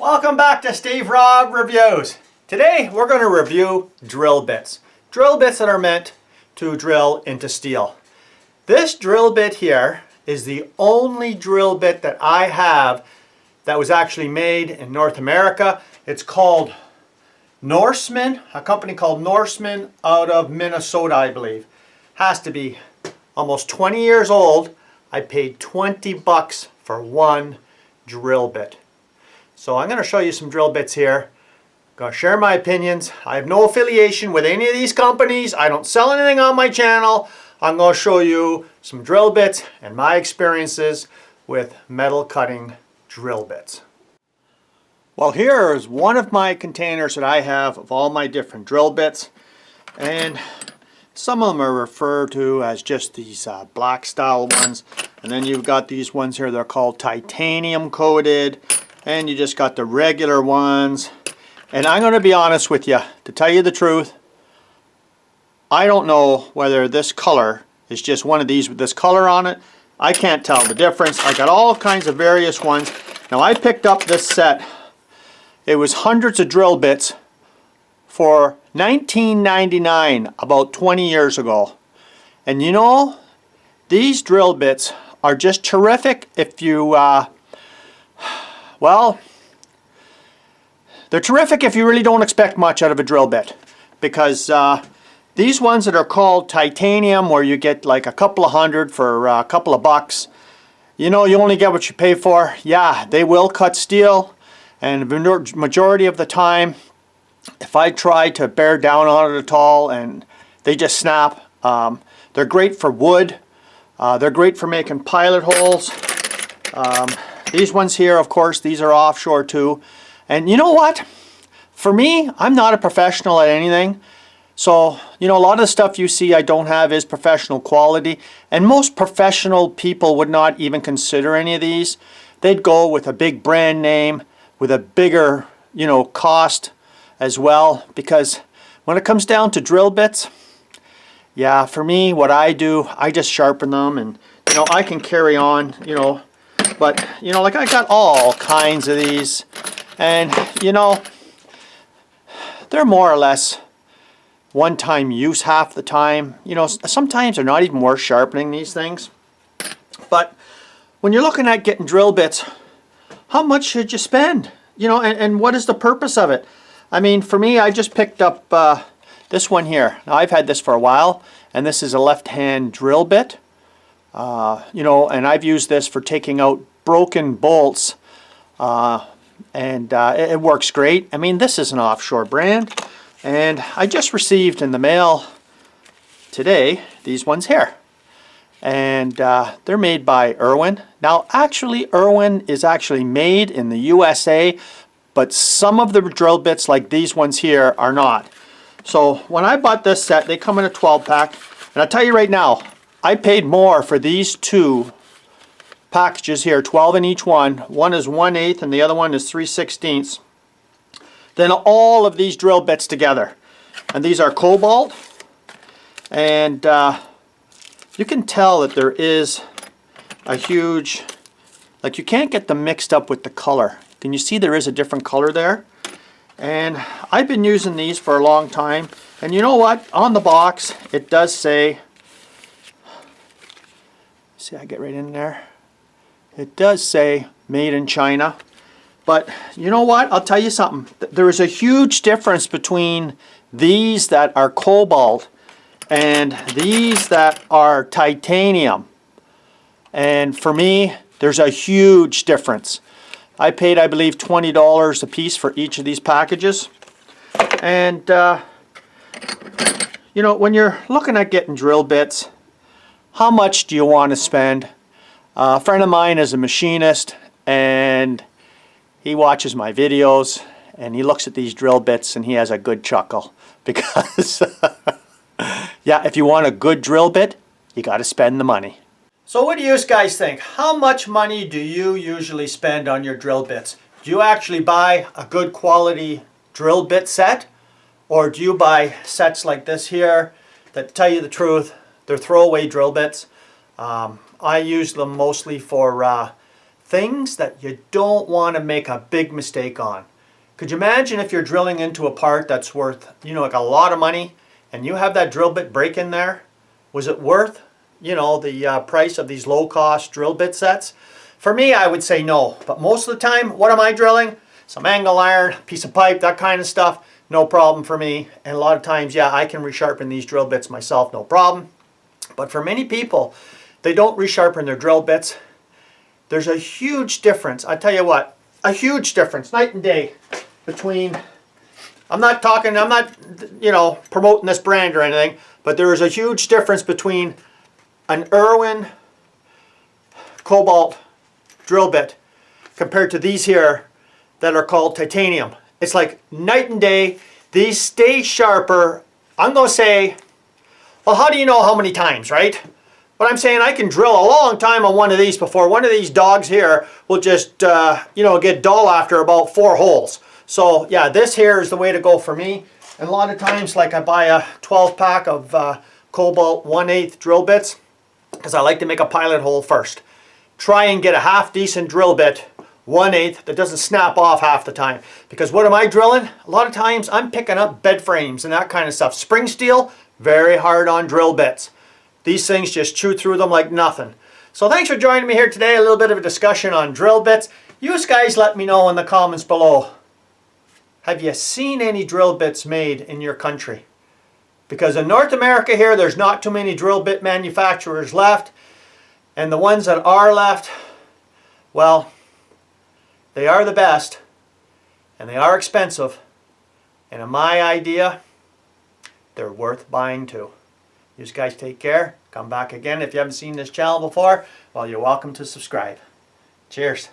Welcome back to Steve Rob Reviews. Today we're going to review drill bits. Drill bits that are meant to drill into steel. This drill bit here is the only drill bit that I have that was actually made in North America. It's called Norseman, a company called Norseman out of Minnesota, I believe. Has to be almost 20 years old. I paid 20 bucks for one drill bit. So I'm going to show you some drill bits here. I'm going to share my opinions. I have no affiliation with any of these companies. I don't sell anything on my channel. I'm going to show you some drill bits and my experiences with metal cutting drill bits. Well, here is one of my containers that I have of all my different drill bits, and some of them are referred to as just these black style ones, and then you've got these ones here, they're called titanium coated, and you just got the regular ones. And I'm going to be honest with you, to tell you the truth, I don't know whether this color is just one of these with this color on it. I can't tell the difference. I got all kinds of various ones. Now I picked up this set. It was hundreds of drill bits for $19.99 about 20 years ago. And you know, these drill bits are just terrific if you, well, they're terrific if you really don't expect much out of a drill bit. Because these ones that are called titanium, where you get like a couple of hundred for a couple of bucks, you know, you only get what you pay for. Yeah, they will cut steel, and the majority of the time, if I try to bear down on it at all and they just snap, they're great for wood. They're great for making pilot holes. These ones here, of course, these are offshore too. And you know what? For me, I'm not a professional at anything. So, you know, a lot of the stuff you see I don't have is professional quality. And most professional people would not even consider any of these. They'd go with a big brand name, with a bigger, you know, cost as well. Because when it comes down to drill bits, yeah, for me, what I do, I just sharpen them, and, you know, I can carry on, you know. But, you know, like I got all kinds of these, and, you know, they're more or less one-time use half the time. You know, sometimes they're not even worth sharpening, these things. But when you're looking at getting drill bits, how much should you spend? You know, and what is the purpose of it? I mean, for me, I just picked up this one here. Now, I've had this for a while, and this is a left-hand drill bit. You know, and I've used this for taking out broken bolts, and it works great. I mean, this is an offshore brand, and I just received in the mail today these ones here, and they're made by Irwin. Now, actually, Irwin is actually made in the USA, but some of the drill bits like these ones here are not. So when I bought this set, they come in a 12-pack, and I'll tell you right now, I paid more for these two packages here, 12 in each one. One is 1/8 and the other one is 3/16, than all of these drill bits together. And these are Cobalt, and you can tell that there is a huge, like, you can't get them mixed up with the color. Can you see there is a different color there? And I've been using these for a long time, and you know what, on the box it does say, see, I get right in there, it does say made in China. But you know what, I'll tell you something, there is a huge difference between these that are Cobalt and these that are titanium. And for me, there's a huge difference. I paid, I believe, $20 a piece for each of these packages. And you know, when you're looking at getting drill bits, how much do you want to spend? A friend of mine is a machinist, and he watches my videos, and he looks at these drill bits and he has a good chuckle, because yeah, if you want a good drill bit, you got to spend the money. So what do you guys think? How much money do you usually spend on your drill bits? Do you actually buy a good quality drill bit set? Or do you buy sets like this here that, tell you the truth, they're throwaway drill bits? I use them mostly for things that you don't want to make a big mistake on. Could you imagine if you're drilling into a part that's worth, like a lot of money, and you have that drill bit break in there? Was it worth, the price of these low-cost drill bit sets? For me, I would say no. But most of the time, what am I drilling? Some angle iron, piece of pipe, that kind of stuff. No problem for me. And a lot of times, yeah, I can resharpen these drill bits myself, no problem. But for many people, they don't resharpen their drill bits. There's a huge difference. I tell you what, a huge difference, night and day, between, I'm not promoting this brand or anything, but there is a huge difference between an Irwin Cobalt drill bit compared to these here that are called titanium. It's like night and day. These stay sharper. I'm going to say, well, how do you know how many times, right? But I'm saying I can drill a long time on one of these before one of these dogs here will just, get dull after about 4 holes. So yeah, this here is the way to go for me. And a lot of times, like I buy a 12-pack of Cobalt 1/8 drill bits because I like to make a pilot hole first. Try and get a half decent drill bit, 1/8, that doesn't snap off half the time. Because what am I drilling? A lot of times I'm picking up bed frames and that kind of stuff. Spring steel, very hard on drill bits. These things just chew through them like nothing. So thanks for joining me here today. A little bit of a discussion on drill bits. You guys let me know in the comments below. Have you seen any drill bits made in your country? Because in North America here, there's not too many drill bit manufacturers left. And the ones that are left, well, they are the best. And they are expensive. And in my idea, they're worth buying too. You guys take care. Come back again if you haven't seen this channel before. Well, you're welcome to subscribe. Cheers.